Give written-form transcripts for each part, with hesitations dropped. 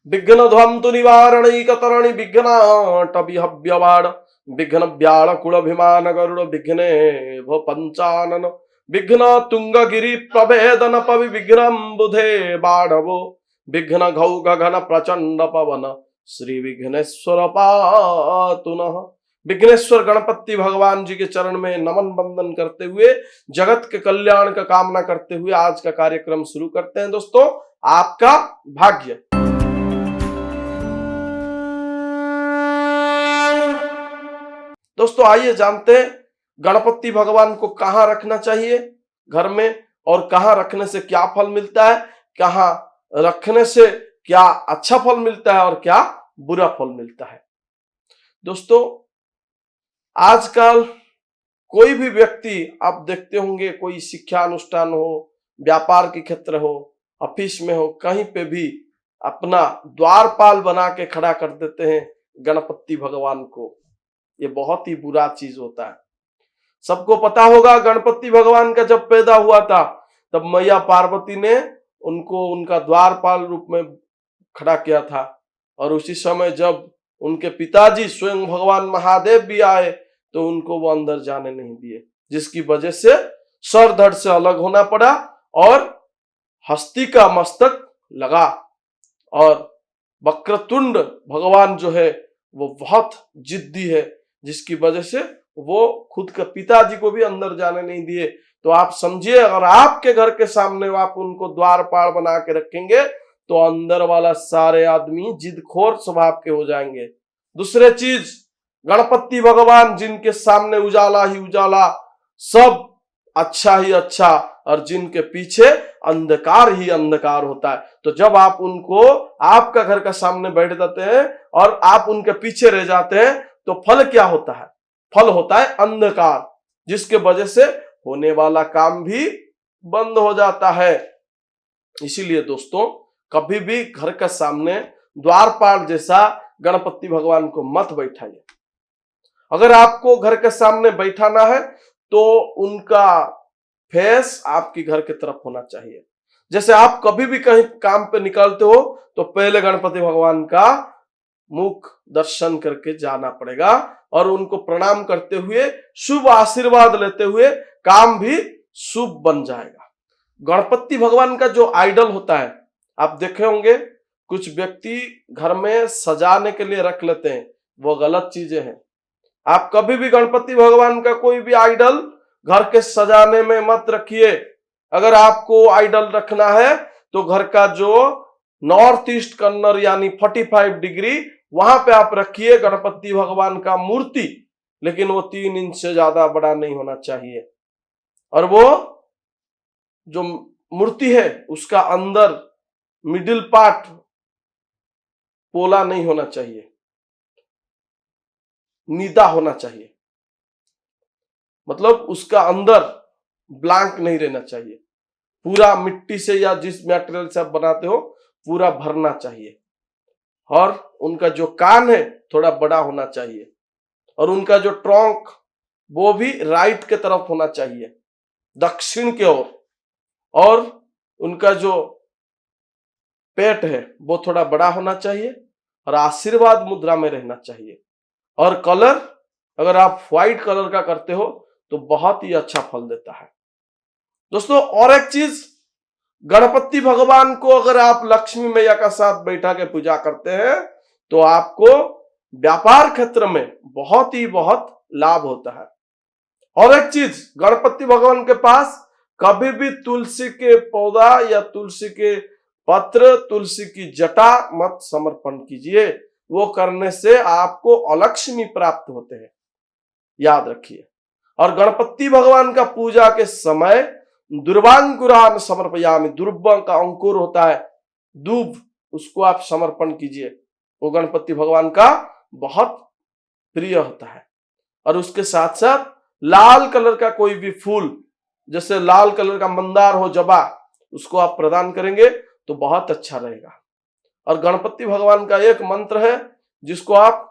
विघ्न ध्वंतु निवारणैकतरणि विघ्नाटविहव्यवाड विघ्न व्याल कुलभिमान गरुड़ विघ्ने भो पंचानन विघ्न तुंगगिरि प्रभेदन पवि विघ्नं बुधे बाढ़वो विघ्न घौ गगन प्रचंड पवन श्री विघ्नेश्वर पातु नः। विघ्नेश्वर गणपति भगवान जी के चरण में नमन बंदन करते हुए जगत के कल्याण का कामना करते हुए आज का कार्यक्रम शुरू करते हैं। दोस्तों, आपका भाग्य। दोस्तों, आइए जानते हैं गणपति भगवान को कहां रखना चाहिए घर में, और कहां रखने से क्या फल मिलता है, कहां रखने से क्या अच्छा फल मिलता है और क्या बुरा फल मिलता है। दोस्तों, आजकल कोई भी व्यक्ति आप देखते होंगे, कोई शिक्षा अनुष्ठान हो, व्यापार के क्षेत्र हो, ऑफिस में हो, कहीं पे भी अपना द्वारपाल बना के खड़ा कर देते हैं गणपति भगवान को। ये बहुत ही बुरा चीज होता है। सबको पता होगा गणपति भगवान का जब पैदा हुआ था तब मैया पार्वती ने उनको उनका द्वारपाल रूप में खड़ा किया था, और उसी समय जब उनके पिताजी स्वयं भगवान महादेव भी आए तो उनको वो अंदर जाने नहीं दिए, जिसकी वजह से सर धड़ से अलग होना पड़ा और हस्ती का मस्तक लगा। और वक्रतुंड भगवान जो है वो बहुत जिद्दी है, जिसकी वजह से वो खुद के पिताजी को भी अंदर जाने नहीं दिए। तो आप समझिए, अगर आपके घर के सामने आप उनको द्वारपाल बना के रखेंगे तो अंदर वाला सारे आदमी जिदखोर स्वभाव के हो जाएंगे। दूसरे चीज, गणपति भगवान जिनके सामने उजाला ही उजाला, सब अच्छा ही अच्छा, और जिनके पीछे अंधकार ही अंधकार होता है। तो जब आप उनको आपका घर का सामने बैठ जाते हैं और आप उनके पीछे रह जाते हैं तो फल क्या होता है? फल होता है अंधकार, जिसके वजह से होने वाला काम भी बंद हो जाता है। इसीलिए दोस्तों, कभी भी घर के सामने द्वारपाल जैसा गणपति भगवान को मत बैठाइए। अगर आपको घर के सामने बैठाना है तो उनका फेस आपकी घर की तरफ होना चाहिए। जैसे आप कभी भी कहीं काम पे निकलते हो तो पहले गणपति भगवान का मुख दर्शन करके जाना पड़ेगा, और उनको प्रणाम करते हुए शुभ आशीर्वाद लेते हुए काम भी शुभ बन जाएगा। गणपति भगवान का जो आइडल होता है, आप देखे होंगे कुछ व्यक्ति घर में सजाने के लिए रख लेते हैं, वो गलत चीजें हैं। आप कभी भी गणपति भगवान का कोई भी आइडल घर के सजाने में मत रखिए। अगर आपको आइडल रखना है तो घर का जो नॉर्थ ईस्ट कॉर्नर यानी 45 डिग्री, वहां पे आप रखिए गणपति भगवान का मूर्ति, लेकिन वो 3 इंच से ज्यादा बड़ा नहीं होना चाहिए। और वो जो मूर्ति है उसका अंदर मिडिल पार्ट पोला नहीं होना चाहिए, नीदा होना चाहिए, मतलब उसका अंदर ब्लैंक नहीं रहना चाहिए। पूरा मिट्टी से या जिस मटेरियल से आप बनाते हो पूरा भरना चाहिए। और उनका जो कान है थोड़ा बड़ा होना चाहिए, और उनका जो ट्रंक वो भी राइट के तरफ होना चाहिए, दक्षिण की ओर। और उनका जो पेट है वो थोड़ा बड़ा होना चाहिए और आशीर्वाद मुद्रा में रहना चाहिए। और कलर, अगर आप व्हाइट कलर का करते हो तो बहुत ही अच्छा फल देता है। दोस्तों, और एक चीज, गणपति भगवान को अगर आप लक्ष्मी मैया का साथ बैठा के पूजा करते हैं तो आपको व्यापार क्षेत्र में बहुत लाभ होता है। और एक चीज, गणपति भगवान के पास कभी भी तुलसी के पौधा या तुलसी के पत्र, तुलसी की जटा मत समर्पण कीजिए। वो करने से आपको अलक्ष्मी प्राप्त होते हैं, याद रखिए। और गणपति भगवान का पूजा के समय दुर्वांकुरान समर्पयामि, दुर्वा का अंकुर होता है दूब, उसको आप समर्पण कीजिए। वो गणपति भगवान का बहुत प्रिय होता है। और उसके साथ साथ लाल कलर का कोई भी फूल, जैसे लाल कलर का मंदार हो, जबा, उसको आप प्रदान करेंगे तो बहुत अच्छा रहेगा। और गणपति भगवान का एक मंत्र है जिसको आप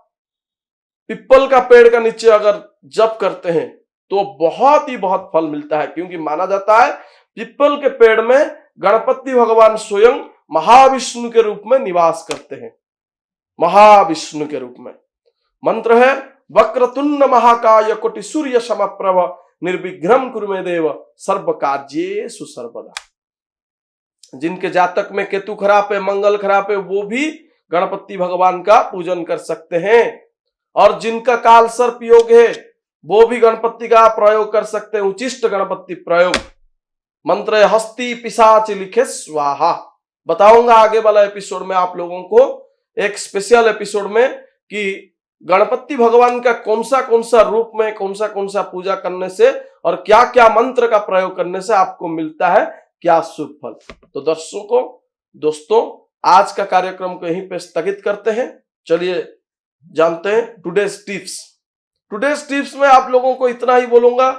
पिप्पल का पेड़ का नीचे अगर जप करते हैं तो बहुत फल मिलता है, क्योंकि माना जाता है पिप्पल के पेड़ में गणपति भगवान स्वयं महाविष्णु के रूप में निवास करते हैं, महाविष्णु के रूप में। मंत्र है वक्रतुंड महाकाय कोटि सूर्य समप्रभ निर्विघ्नं कुरु मे देव सर्व कार्येषु सर्वदा। जिनके जातक में केतु खराब है, मंगल खराब है, वो भी गणपति भगवान का पूजन कर सकते हैं। और जिनका काल सर्प योग है वो भी गणपति का प्रयोग कर सकते हैं, उचिष्ट गणपति प्रयोग। मंत्र है हस्ती पिशाच लिखे स्वाहा। बताऊंगा आगे वाला एपिसोड में आप लोगों को, एक स्पेशल एपिसोड में, कि गणपति भगवान का कौन सा रूप में कौन सा पूजा करने से और क्या क्या मंत्र का प्रयोग करने से आपको मिलता है क्या शुभ फल। तो दर्शकों दोस्तों, आज का कार्यक्रम को यहीं पे स्थगित करते हैं। चलिए जानते हैं टुडेज टिप्स। टुडेज टिप्स में आप लोगों को इतना ही बोलूंगा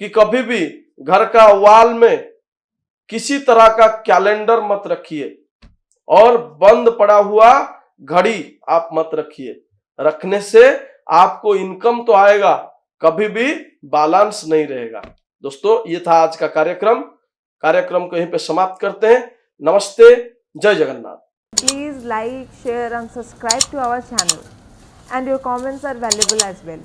कि कभी भी घर का वॉल में किसी तरह का कैलेंडर मत रखिए और बंद पड़ा हुआ घड़ी आप मत रखिए। रखने से आपको इनकम तो आएगा, कभी भी बैलेंस नहीं रहेगा। दोस्तों ये था आज का कार्यक्रम को यहीं पे समाप्त करते हैं। नमस्ते, जय Jagannath. Please like, share and subscribe to our channel, and your comments are valuable as well.